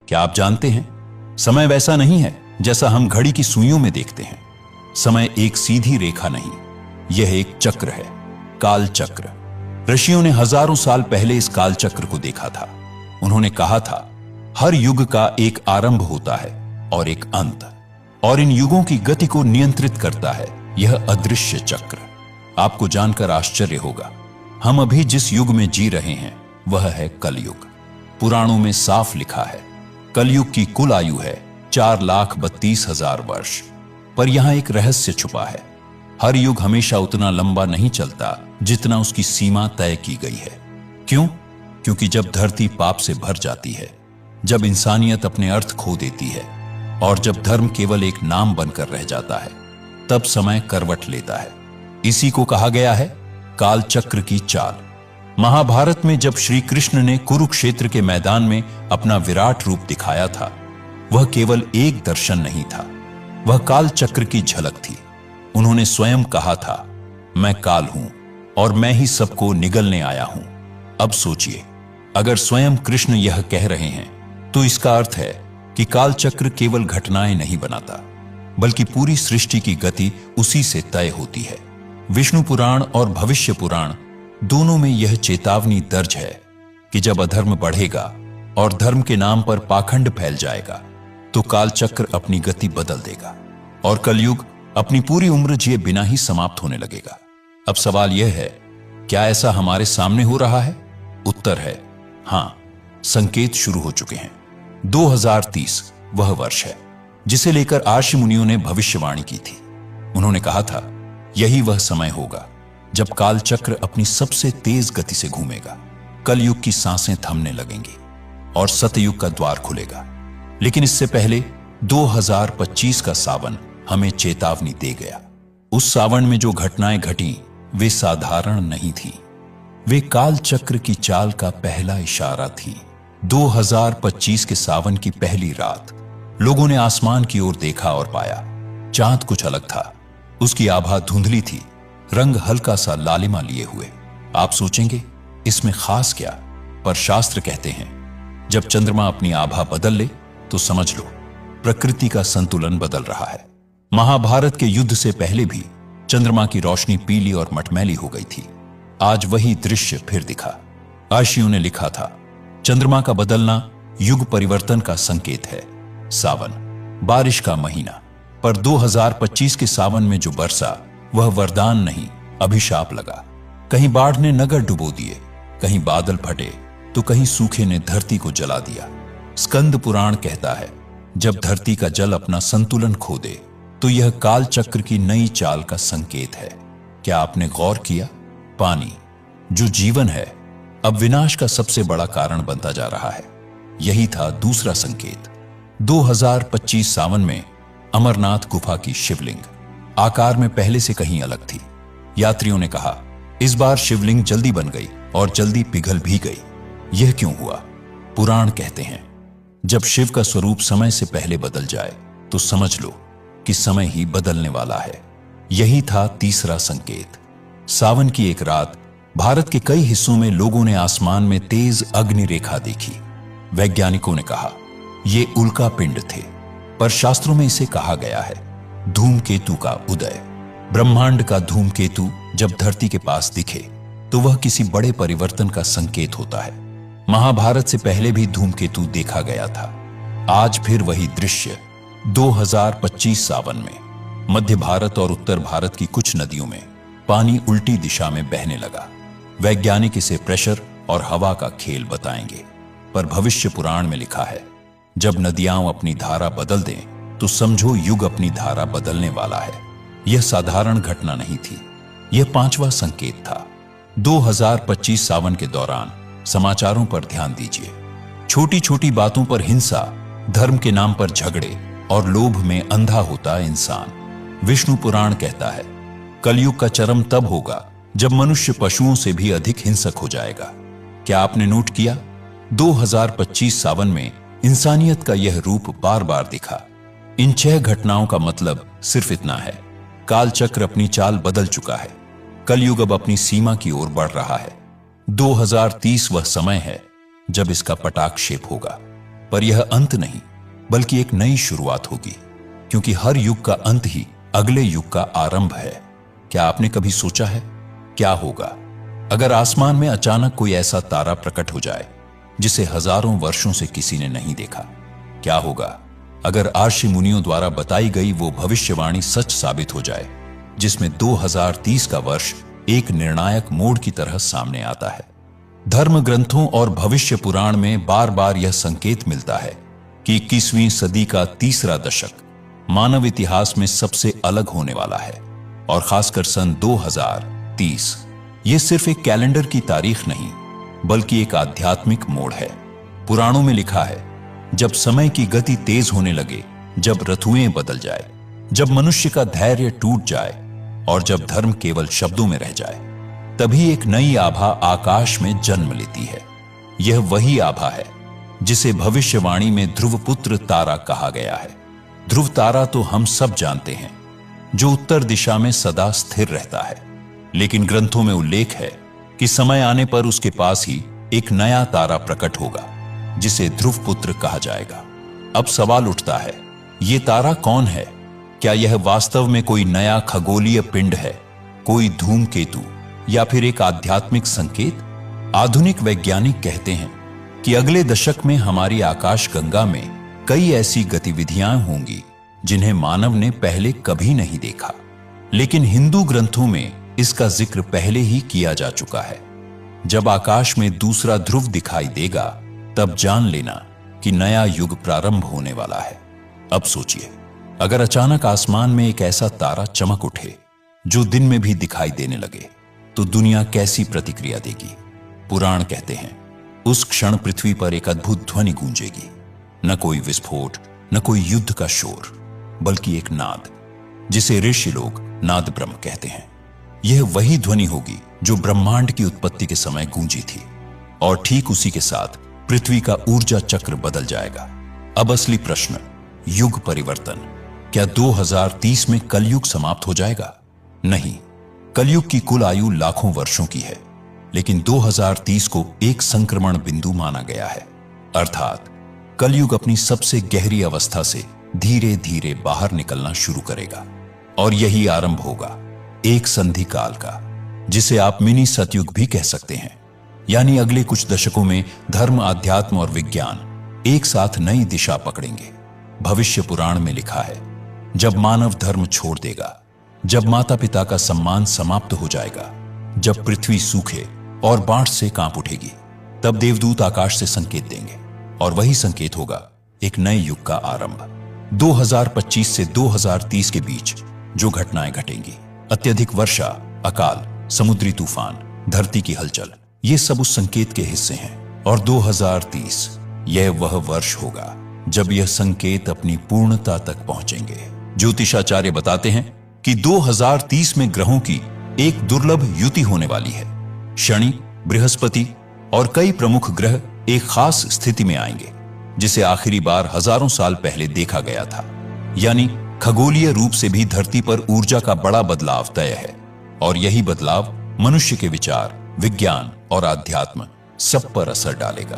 क्या आप जानते हैं, समय वैसा नहीं है जैसा हम घड़ी की सुइयों में देखते हैं। समय एक सीधी रेखा नहीं, यह एक चक्र है, काल चक्र। ऋषियों ने हजारों साल पहले इस काल चक्र को देखा था। उन्होंने कहा था, हर युग का एक आरंभ होता है और एक अंत, और इन युगों की गति को नियंत्रित करता है यह अदृश्य चक्र। आपको जानकर आश्चर्य होगा, हम अभी जिस युग में जी रहे हैं वह है कलयुग। पुराणों में साफ लिखा है, कलयुग की कुल आयु है 4,32,000 वर्ष। पर यहां एक रहस्य छुपा है। हर युग हमेशा उतना लंबा नहीं चलता जितना उसकी सीमा तय की गई है। क्यों? क्योंकि जब धरती पाप से भर जाती है, जब इंसानियत अपने अर्थ खो देती है और जब धर्म केवल एक नाम बनकर रह जाता है, तब समय करवट लेता है। इसी को कहा गया है काल चक्र की चाल। महाभारत में जब श्री कृष्ण ने कुरुक्षेत्र के मैदान में अपना विराट रूप दिखाया था, वह केवल एक दर्शन नहीं था, वह काल चक्र की झलक थी। उन्होंने स्वयं कहा था, मैं काल हूं और मैं ही सबको निगलने आया हूं। अब सोचिए, अगर स्वयं कृष्ण यह कह रहे हैं तो इसका अर्थ है कि काल चक्र केवल घटनाएं नहीं बनाता, बल्कि पूरी सृष्टि की गति उसी से तय होती है। विष्णु पुराण और भविष्य पुराण दोनों में यह चेतावनी दर्ज है कि जब अधर्म बढ़ेगा और धर्म के नाम पर पाखंड फैल जाएगा, तो कालचक्र अपनी गति बदल देगा और कलयुग अपनी पूरी उम्र जिए बिना ही समाप्त होने लगेगा। अब सवाल यह है, क्या ऐसा हमारे सामने हो रहा है? उत्तर है हां, संकेत शुरू हो चुके हैं। 2030 वह वर्ष है जिसे लेकर आर्षि मुनियों ने भविष्यवाणी की थी। उन्होंने कहा था, यही वह समय होगा जब कालचक्र अपनी सबसे तेज गति से घूमेगा, कलयुग की सांसें थमने लगेंगी और सतयुग का द्वार खुलेगा। लेकिन इससे पहले 2025 का सावन हमें चेतावनी दे गया। उस सावन में जो घटनाएं घटी वे साधारण नहीं थी, वे कालचक्र की चाल का पहला इशारा थी। 2025 के सावन की पहली रात लोगों ने आसमान की ओर देखा और पाया, चांद कुछ अलग था। उसकी आभा धुंधली थी, रंग हल्का सा लालिमा लिए हुए। आप सोचेंगे इसमें खास क्या? पर शास्त्र कहते हैं, जब चंद्रमा अपनी आभा बदल ले तो समझ लो प्रकृति का संतुलन बदल रहा है। महाभारत के युद्ध से पहले भी चंद्रमा की रोशनी पीली और मटमैली हो गई थी। आज वही दृश्य फिर दिखा। आर्षियों ने लिखा था, चंद्रमा का बदलना युग परिवर्तन का संकेत है। सावन, बारिश का महीना। पर 2025 के सावन में जो बरसा वह वरदान नहीं, अभिशाप लगा। कहीं बाढ़ ने नगर डुबो दिए, कहीं बादल फटे तो कहीं सूखे ने धरती को जला दिया। स्कंद पुराण कहता है, जब धरती का जल अपना संतुलन खो दे तो यह काल चक्र की नई चाल का संकेत है। क्या आपने गौर किया? पानी, जो जीवन है, अब विनाश का सबसे बड़ा कारण बनता जा रहा है। यही था दूसरा संकेत। 2025 सावन में अमरनाथ गुफा की शिवलिंग आकार में पहले से कहीं अलग थी। यात्रियों ने कहा, इस बार शिवलिंग जल्दी बन गई और जल्दी पिघल भी गई। यह क्यों हुआ? पुराण कहते हैं, जब शिव का स्वरूप समय से पहले बदल जाए तो समझ लो कि समय ही बदलने वाला है। यही था तीसरा संकेत। सावन की एक रात भारत के कई हिस्सों में लोगों ने आसमान में तेज अग्नि रेखा देखी। वैज्ञानिकों ने कहा, ये उल्का पिंड थे, पर शास्त्रों में इसे कहा गया है धूमकेतु का उदय। ब्रह्मांड का धूमकेतु जब धरती के पास दिखे तो वह किसी बड़े परिवर्तन का संकेत होता है। महाभारत से पहले भी धूमकेतु देखा गया था। आज फिर वही दृश्य 2025 सावन में। मध्य भारत और उत्तर भारत की कुछ नदियों में पानी उल्टी दिशा में बहने लगा। वैज्ञानिक इसे प्रेशर और हवा का खेल बताएंगे, पर भविष्य पुराण में लिखा है, जब नदियां अपनी धारा बदल दें तो समझो युग अपनी धारा बदलने वाला है। यह साधारण घटना नहीं थी, यह पांचवा संकेत था। 2025 सावन के दौरान समाचारों पर ध्यान दीजिए। छोटी छोटी बातों पर हिंसा, धर्म के नाम पर झगड़े और लोभ में अंधा होता इंसान। विष्णु पुराण कहता है, कलयुग का चरम तब होगा जब मनुष्य पशुओं से भी अधिक हिंसक हो जाएगा। क्या आपने नोट किया? 2025 सावन में इंसानियत का यह रूप बार बार दिखा। इन 6 घटनाओं का मतलब सिर्फ इतना है, कालचक्र अपनी चाल बदल चुका है। कलयुग अब अपनी सीमा की ओर बढ़ रहा है। 2030 वह समय है जब इसका पटाक्षेप होगा। पर यह अंत नहीं, बल्कि एक नई शुरुआत होगी, क्योंकि हर युग का अंत ही अगले युग का आरंभ है। क्या आपने कभी सोचा है क्या होगा अगर आसमान में अचानक कोई ऐसा तारा प्रकट हो जाए जिसे हजारों वर्षों से किसी ने नहीं देखा? क्या होगा अगर आर्षि मुनियों द्वारा बताई गई वो भविष्यवाणी सच साबित हो जाए, जिसमें 2030 का वर्ष एक निर्णायक मोड़ की तरह सामने आता है? धर्म ग्रंथों और भविष्य पुराण में बार बार यह संकेत मिलता है कि 21वीं सदी का तीसरा दशक मानव इतिहास में सबसे अलग होने वाला है, और खासकर सन 2030। यह सिर्फ एक कैलेंडर की तारीख नहीं, बल्कि एक आध्यात्मिक मोड़ है। पुराणों में लिखा है, जब समय की गति तेज होने लगे, जब ऋतुएं बदल जाए, जब मनुष्य का धैर्य टूट जाए और जब धर्म केवल शब्दों में रह जाए, तभी एक नई आभा आकाश में जन्म लेती है। यह वही आभा है जिसे भविष्यवाणी में ध्रुवपुत्र तारा कहा गया है। ध्रुव तारा तो हम सब जानते हैं, जो उत्तर दिशा में सदा स्थिर रहता है, लेकिन ग्रंथों में उल्लेख है कि समय आने पर उसके पास ही एक नया तारा प्रकट होगा जिसे ध्रुवपुत्र कहा जाएगा। अब सवाल उठता है, यह तारा कौन है? क्या यह वास्तव में कोई नया खगोलीय पिंड है, कोई धूमकेतु, या फिर एक आध्यात्मिक संकेत? आधुनिक वैज्ञानिक कहते हैं कि अगले दशक में हमारी आकाशगंगा में कई ऐसी गतिविधियां होंगी जिन्हें मानव ने पहले कभी नहीं देखा, लेकिन हिंदू ग्रंथों में इसका जिक्र पहले ही किया जा चुका है। जब आकाश में दूसरा ध्रुव दिखाई देगा, तब जान लेना कि नया युग प्रारंभ होने वाला है। अब सोचिए, अगर अचानक आसमान में एक ऐसा तारा चमक उठे जो दिन में भी दिखाई देने लगे, तो दुनिया कैसी प्रतिक्रिया देगी? पुराण कहते हैं, उस क्षण पृथ्वी पर एक अद्भुत ध्वनि गूंजेगी। न कोई विस्फोट, न कोई युद्ध का शोर, बल्कि एक नाद, जिसे ऋषि लोग नाद ब्रह्म कहते हैं। यह वही ध्वनि होगी जो ब्रह्मांड की उत्पत्ति के समय गूंजी थी, और ठीक उसी के साथ पृथ्वी का ऊर्जा चक्र बदल जाएगा। अब असली प्रश्न, युग परिवर्तन। क्या 2030 में कलयुग समाप्त हो जाएगा? नहीं, कलयुग की कुल आयु लाखों वर्षों की है, लेकिन 2030 को एक संक्रमण बिंदु माना गया है। अर्थात कलयुग अपनी सबसे गहरी अवस्था से धीरे धीरे बाहर निकलना शुरू करेगा, और यही आरंभ होगा एक संधि काल का, जिसे आप मिनी सतयुग भी कह सकते हैं। यानी अगले कुछ दशकों में धर्म, अध्यात्म और विज्ञान एक साथ नई दिशा पकड़ेंगे। भविष्य पुराण में लिखा है, जब मानव धर्म छोड़ देगा, जब माता पिता का सम्मान समाप्त हो जाएगा, जब पृथ्वी सूखे और बाढ़ से कांप उठेगी, तब देवदूत आकाश से संकेत देंगे, और वही संकेत होगा एक नए युग का आरंभ। 2025 से 2030 के बीच जो घटनाएं घटेंगी, अत्यधिक वर्षा, अकाल, समुद्री तूफान, धरती की हलचल, ये सब उस संकेत के हिस्से हैं। और 2030 यह वह वर्ष होगा जब यह संकेत अपनी पूर्णता तक पहुंचेंगे। ज्योतिषाचार्य बताते हैं कि 2030 में ग्रहों की एक दुर्लभ युति होने वाली है। शनि, बृहस्पति और कई प्रमुख ग्रह एक खास स्थिति में आएंगे, जिसे आखिरी बार हजारों साल पहले देखा गया था। यानी खगोलीय रूप से भी धरती पर ऊर्जा का बड़ा बदलाव तय है, और यही बदलाव मनुष्य के विचार, विज्ञान और आध्यात्म सब पर असर डालेगा।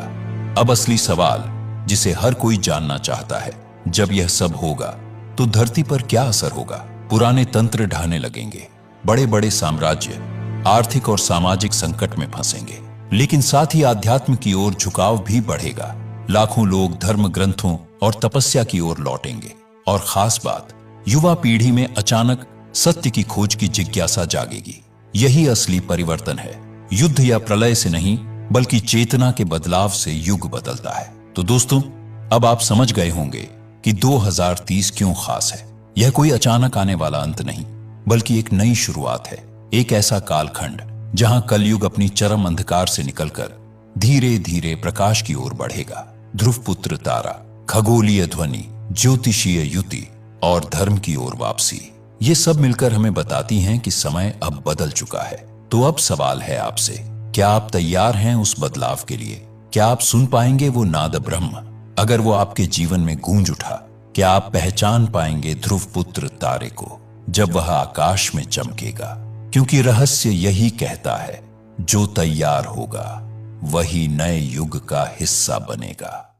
अब असली सवाल जिसे हर कोई जानना चाहता है, जब यह सब होगा तो धरती पर क्या असर होगा? पुराने तंत्र ढहने लगेंगे, बड़े बड़े साम्राज्य आर्थिक और सामाजिक संकट में फंसेंगे, लेकिन साथ ही आध्यात्म की ओर झुकाव भी बढ़ेगा। लाखों लोग धर्म ग्रंथों और तपस्या की ओर लौटेंगे, और खास बात, युवा पीढ़ी में अचानक सत्य की खोज की जिज्ञासा जागेगी। यही असली परिवर्तन है। युद्ध या प्रलय से नहीं, बल्कि चेतना के बदलाव से युग बदलता है। तो दोस्तों, अब आप समझ गए होंगे कि 2030 क्यों खास है। यह कोई अचानक आने वाला अंत नहीं, बल्कि एक नई शुरुआत है। एक ऐसा कालखंड जहां कलयुग अपनी चरम अंधकार से निकलकर धीरे धीरे प्रकाश की ओर बढ़ेगा। ध्रुवपुत्र तारा, खगोलीय ध्वनि, ज्योतिषीय युति और धर्म की ओर वापसी, ये सब मिलकर हमें बताती हैं कि समय अब बदल चुका है। तो अब सवाल है आपसे, क्या आप तैयार हैं उस बदलाव के लिए? क्या आप सुन पाएंगे वो नाद ब्रह्म? अगर वो आपके जीवन में गूंज उठा, क्या आप पहचान पाएंगे ध्रुवपुत्र तारे को जब वह आकाश में चमकेगा? क्योंकि रहस्य यही कहता है, जो तैयार होगा वही नए युग का हिस्सा बनेगा।